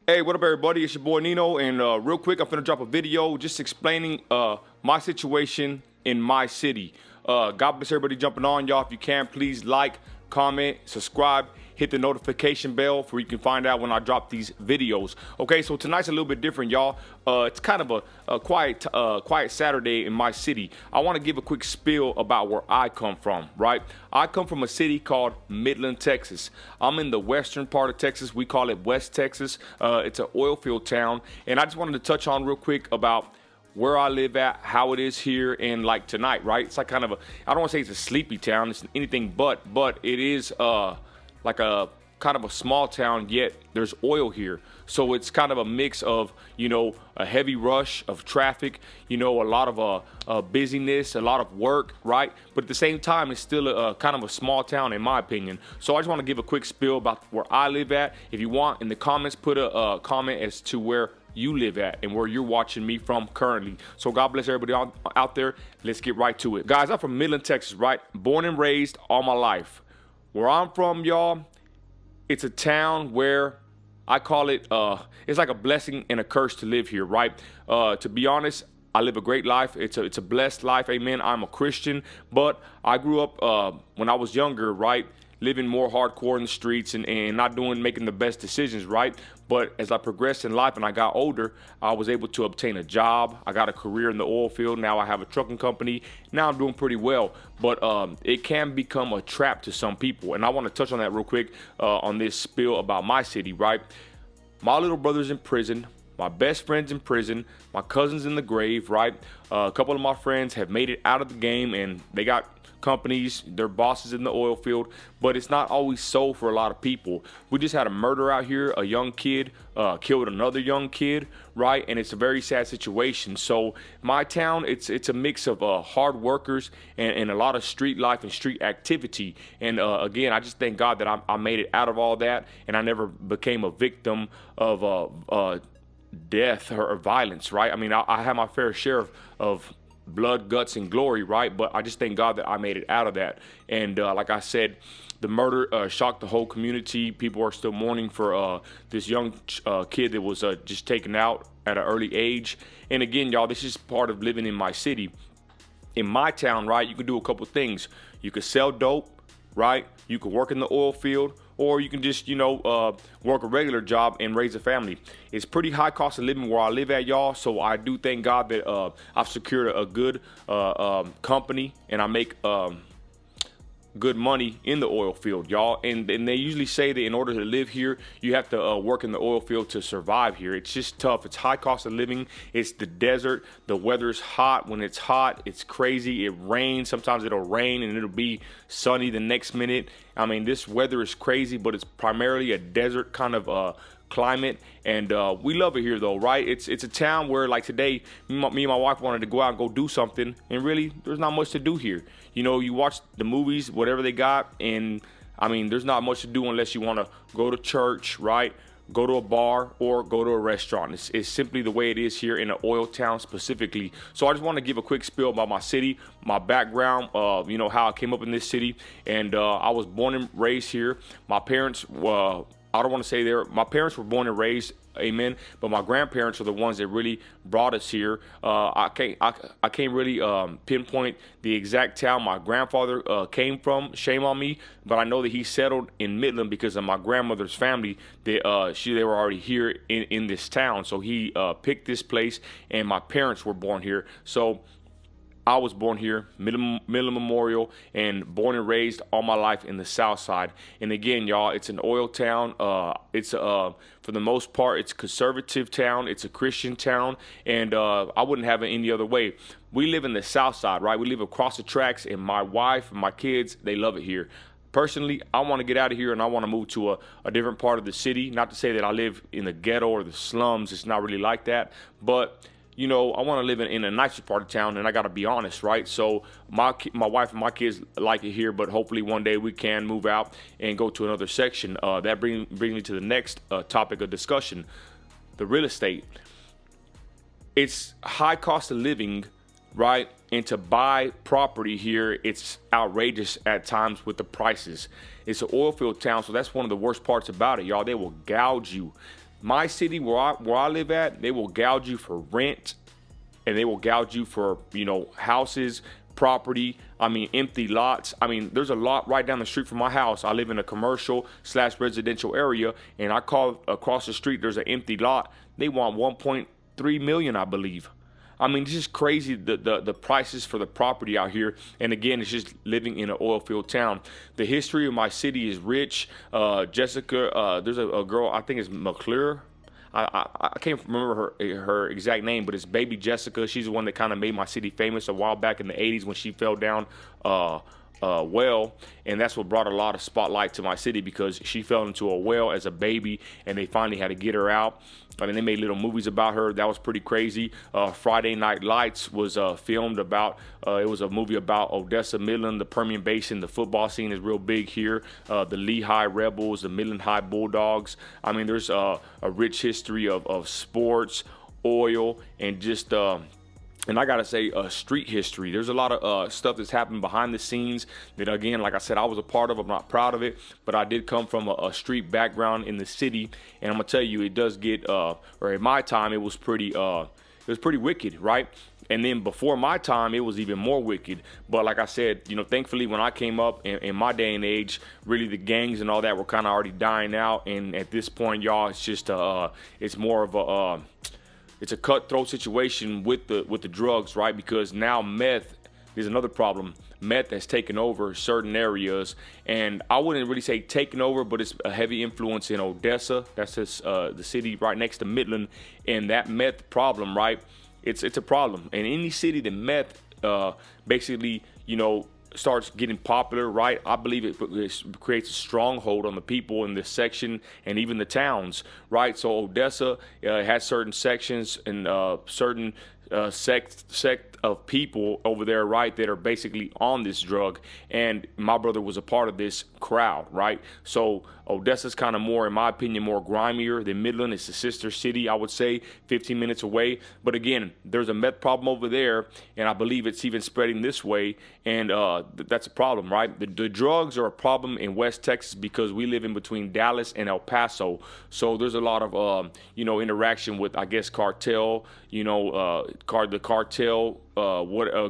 Hey, what up, everybody? It's your boy Nino, and real quick, I'm finna drop a video just explaining my situation in my city. God bless everybody jumping on, y'all. If you can, please like, comment, subscribe, hit the notification bell for you can find out when I drop these videos. Okay, so tonight's a little bit different, y'all. It's kind of a quiet Saturday in my city. I want to give a quick spiel about where I come from, right? I come from a city called Midland, Texas. I'm in the western part of Texas. We call it West Texas. It's an oil field town, and I just wanted to touch on real quick about where I live at, how it is here, and like tonight, right? It's like kind of I don't want to say it's a sleepy town. It's anything but it is like a kind of a small town, yet there's oil here. So it's kind of a mix of, a heavy rush of traffic, a lot of busyness, a lot of work, right? But at the same time, it's still a kind of a small town, in my opinion. So I just want to give a quick spiel about where I live at. If you want, in the comments, put a comment as to where you live at and where you're watching me from currently. So God bless everybody out there. Let's get right to it. Guys, I'm from Midland, Texas, right? Born and raised all my life. Where I'm from, y'all, it's a town where I call it, it's like a blessing and a curse to live here, right? To be honest, I live a great life. It's a blessed life, amen. I'm a Christian, but I grew up when I was younger, right? Living more hardcore in the streets and not making the best decisions, right? But as I progressed in life and I got older, I was able to obtain a job. I got a career in the oil field. Now I have a trucking company. Now I'm doing pretty well. But it can become a trap to some people. And I want to touch on that real quick on this spiel about my city, right? My little brother's in prison. My best friend's in prison. My cousin's in the grave, right? A couple of my friends have made it out of the game and they got companies, their bosses in the oil field, but it's not always so for a lot of people. We just had a murder out here. A young kid killed another young kid, right? And it's a very sad situation. So my town, it's a mix of hard workers and a lot of street life and street activity. And again, I just thank God that I made it out of all that and I never became a victim of death or violence, right? I mean, I had my fair share of blood, guts, and glory, right? But I just thank God that I made it out of that. And like I said, the murder shocked the whole community. People are still mourning for this young kid that was just taken out at an early age. And again, y'all, this is part of living in my city. In my town, right, you can do a couple things. You could sell dope, right? You could work in the oil field, or you can just, work a regular job and raise a family. It's pretty high cost of living where I live at, y'all. So I do thank God that I've secured a good company and I make good money in the oil field, y'all. And they usually say that in order to live here, you have to work in the oil field to survive here. It's just tough. It's high cost of living. It's the desert. The weather's hot. When it's hot, it's crazy. It rains. Sometimes it'll rain and it'll be sunny the next minute. I mean, this weather is crazy, but it's primarily a desert kind of climate, and we love it here though, right? It's a town where, like today, me and my wife wanted to go out and go do something, and really there's not much to do here. You watch the movies, whatever they got, and I mean there's not much to do unless you want to go to church, right? Go to a bar or go to a restaurant. It's simply the way it is here in an oil town specifically. So I just want to give a quick spiel about my city, my background, how I came up in this city, and I was born and raised here. My parents I don't want to say my parents were born and raised, amen, but my grandparents are the ones that really brought us here. I can't really pinpoint the exact town my grandfather came from, shame on me, but I know that he settled in Midland because of my grandmother's family. They were already here in this town, so he picked this place, and my parents were born here. So I was born here, Midland Memorial, and born and raised all my life in the South Side. And again, y'all, it's an oil town. It's for the most part, it's a conservative town. It's a Christian town, and I wouldn't have it any other way. We live in the South Side, right? We live across the tracks, and my wife and my kids, they love it here. Personally, I want to get out of here and I want to move to a different part of the city. Not to say that I live in the ghetto or the slums. It's not really like that, but I want to live in a nicer part of town, and I got to be honest, right? So my wife and my kids like it here, but hopefully one day we can move out and go to another section. That brings me to the next topic of discussion, the real estate. It's high cost of living, right? And to buy property here, it's outrageous at times with the prices. It's an oil field town, so that's one of the worst parts about it, y'all. They will gouge you. My city where I live at, they will gouge you for rent, and they will gouge you for, houses, property. I mean, empty lots. I mean, there's a lot right down the street from my house. I live in a commercial/residential area, and I call across the street, there's an empty lot. They want 1.3 million, I believe. I mean, it's just crazy, the prices for the property out here. And again, it's just living in an oil field town. The history of my city is rich. Jessica, there's a girl, I think it's McClure. I can't remember her exact name, but it's baby Jessica. She's the one that kind of made my city famous a while back in the 80s when she fell down well, and that's what brought a lot of spotlight to my city, because she fell into a well as a baby, and they finally had to get her out. I mean, they made little movies about her. That was pretty crazy. Friday Night Lights was filmed about. It was a movie about Odessa, Midland, the Permian Basin. The football scene is real big here. The Lehigh Rebels, the Midland High Bulldogs. I mean, there's a rich history of sports, oil, and just. And I gotta say, street history. There's a lot of stuff that's happened behind the scenes that, again, like I said, I was a part of. I'm not proud of it, but I did come from a street background in the city, and I'm gonna tell you, it does get, or in my time, it was pretty wicked, right? And then before my time, it was even more wicked. But like I said, thankfully, when I came up in my day and age, really the gangs and all that were kind of already dying out. And at this point, y'all, it's just it's more of a it's a cutthroat situation with the drugs, right? Because now meth is another problem. Meth has taken over certain areas, and I wouldn't really say taken over, but it's a heavy influence in Odessa. That's just, the city right next to Midland, and that meth problem, right? It's a problem. And any city that meth basically, starts getting popular, right? I believe it creates a stronghold on the people in this section and even the towns, right? So Odessa has certain sections and certain sect of people over there, right, that are basically on this drug, and my brother was a part of this crowd, right? So Odessa's kind of more, in my opinion, more grimier than Midland. It's a sister city, I would say, 15 minutes away. But again, there's a meth problem over there, and I believe it's even spreading this way, and that's a problem, right? The drugs are a problem in West Texas because we live in between Dallas and El Paso, so there's a lot of interaction with, I guess, cartel, the cartel,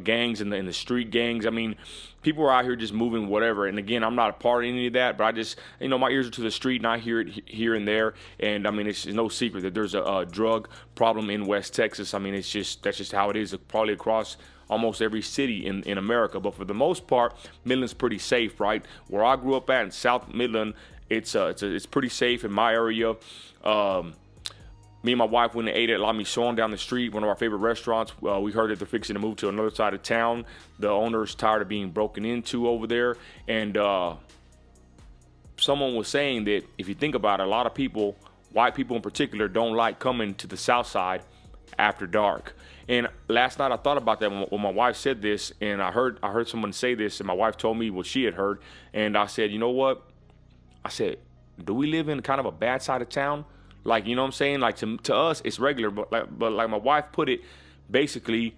gangs and the street gangs. I mean, people are out here just moving whatever. And again, I'm not a part of any of that, but I just, my ears are to the street and I hear it here and there. And I mean, it's no secret that there's a drug problem in West Texas. I mean, that's just how it is, probably across almost every city in America. But for the most part, Midland's pretty safe, right? Where I grew up at in South Midland, it's pretty safe in my area. Me and my wife went and ate at La Mission down the street, one of our favorite restaurants. We heard that they're fixing to move to another side of town. The owner's tired of being broken into over there. And someone was saying that if you think about it, a lot of people, white people in particular, don't like coming to the south side after dark. And last night I thought about that when my wife said this, and I heard someone say this, and my wife told me what she had heard. And I said, you know what? I said, do we live in kind of a bad side of town? Like, you know what I'm saying? Like, to us, it's regular. But like my wife put it, basically,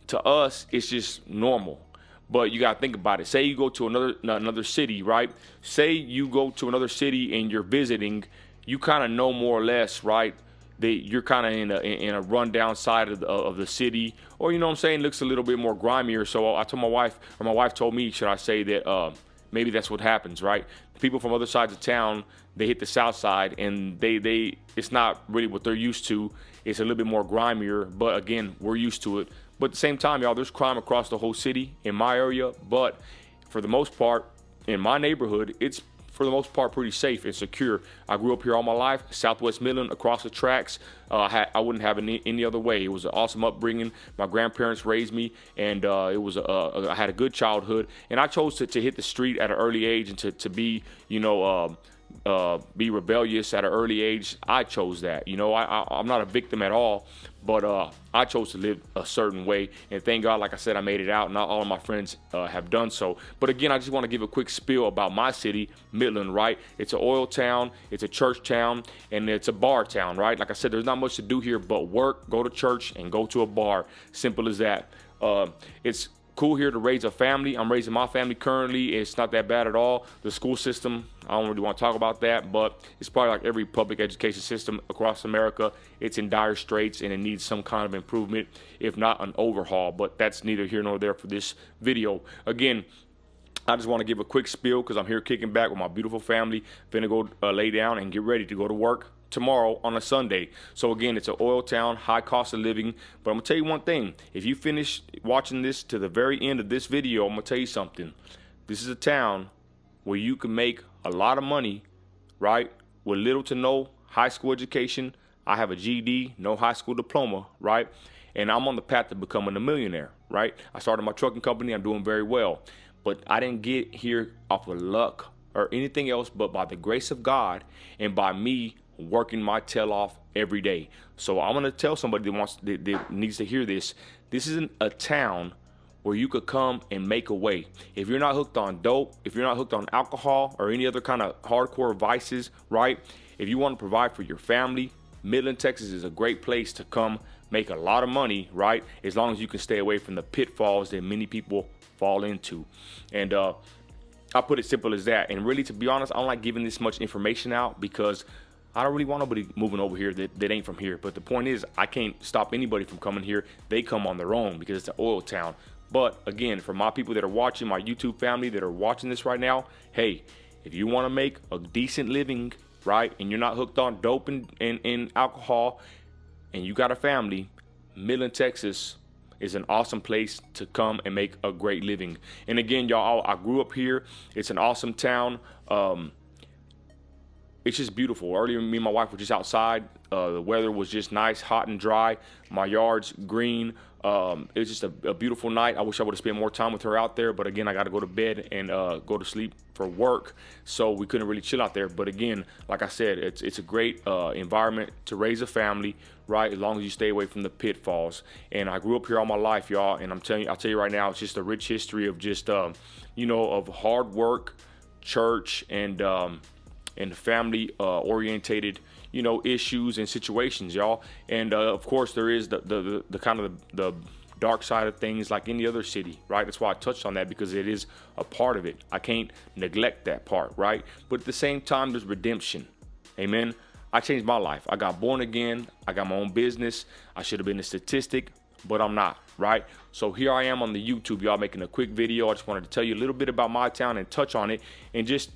to us, it's just normal. But you got to think about it. Say you go to another city, right? Say you go to another city and you're visiting. You kind of know more or less, right, that you're kind of in a rundown side of the city. Or, you know what I'm saying, looks a little bit more grimier. So I told my wife, or my wife told me, should I say, that maybe that's what happens, right? People from other sides of town, they hit the south side, and they it's not really what they're used to. It's a little bit more grimier, but again, we're used to it. But at the same time, y'all, there's crime across the whole city in my area, but for the most part, in my neighborhood, it's for the most part pretty safe and secure. I grew up here all my life, Southwest Midland, across the tracks. I wouldn't have it any other way. It was an awesome upbringing. My grandparents raised me, and I had a good childhood. And I chose to hit the street at an early age and to be, be rebellious at an early age. I chose that. I'm not a victim at all, but I chose to live a certain way, and thank God, like I said, I made it out. Not all of my friends have done so. But again, I just want to give a quick spiel about my city, Midland, right? It's an oil town, it's a church town, and it's a bar town, right? Like I said, there's not much to do here but work, go to church, and go to a bar. Simple as that. It's cool here to raise a family. I'm raising my family currently. It's not that bad at all. The school system, I don't really want to talk about that, but it's probably like every public education system across America. It's in dire straits and it needs some kind of improvement, if not an overhaul. But that's neither here nor there for this video. Again, I just want to give a quick spiel because I'm here kicking back with my beautiful family. Finna go lay down and get ready to go to work tomorrow on a Sunday. So again, it's an oil town, high cost of living. But I'm gonna tell you one thing. If you finish watching this to the very end of this video, I'm gonna tell you something. This is a town where you can make a lot of money, right? With little to no high school education. I have a GED, no high school diploma, right? And I'm on the path to becoming a millionaire, right? I started my trucking company. I'm doing very well. But I didn't get here off of luck or anything else but by the grace of God and by me working my tail off every day. So I'm going to tell somebody that needs to hear this. This isn't a town where you could come and make a way. If you're not hooked on dope, if you're not hooked on alcohol or any other kind of hardcore vices, right? If you want to provide for your family, Midland, Texas is a great place to come make a lot of money, right? As long as you can stay away from the pitfalls that many people fall into. And I put it simple as that. And really, to be honest, I don't like giving this much information out because I don't really want nobody moving over here that ain't from here. But the point is, I can't stop anybody from coming here. They come on their own because it's an oil town. But again, for my people that are watching, my YouTube family that are watching this right now, hey, if you want to make a decent living, right, and you're not hooked on dope and alcohol, and you got a family, Midland, Texas is an awesome place to come and make a great living. And again, y'all, I grew up here. It's an awesome town. It's just beautiful. Earlier, me and my wife were just outside. The weather was just nice, hot and dry. My yard's green. It was just a beautiful night. I wish I would have spent more time with her out there. But again, I got to go to bed and go to sleep for work. So we couldn't really chill out there. But again, like I said, it's a great environment to raise a family, right? As long as you stay away from the pitfalls. And I grew up here all my life, y'all. And I'll tell you right now, it's just a rich history of just, of hard work, church, and family orientated issues and situations, y'all. And of course there is the kind of the dark side of things like any other city, right? That's why I touched on that, because it is a part of it. I can't neglect that part, right? But at the same time, there's redemption. Amen. I changed my life. I got born again. I got my own business. I should have been a statistic, but I'm not, right? So here I am on the YouTube, y'all, making a quick video. I just wanted to tell you a little bit about my town and touch on it and just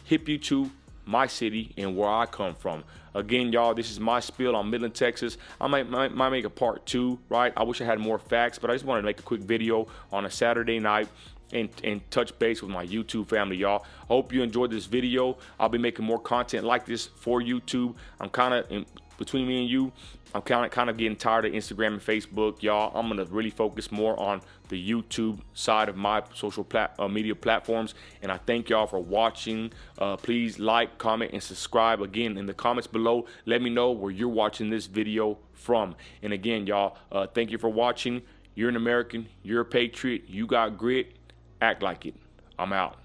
hip you to my city and where I come from. Again, y'all, this is my spiel on Midland, Texas. I might make a part 2, right? I wish I had more facts, but I just wanted to make a quick video on a Saturday night and touch base with my YouTube family, y'all. I hope you enjoyed this video. I'll be making more content like this for YouTube. I'm kind of, between me and you, I'm kind of getting tired of Instagram and Facebook, y'all. I'm gonna really focus more on the YouTube side of my social media platforms. And I thank y'all for watching. Please like, comment, and subscribe. Again, in the comments below, let me know where you're watching this video from. And again, y'all, thank you for watching. You're an American. You're a patriot. You got grit. Act like it. I'm out.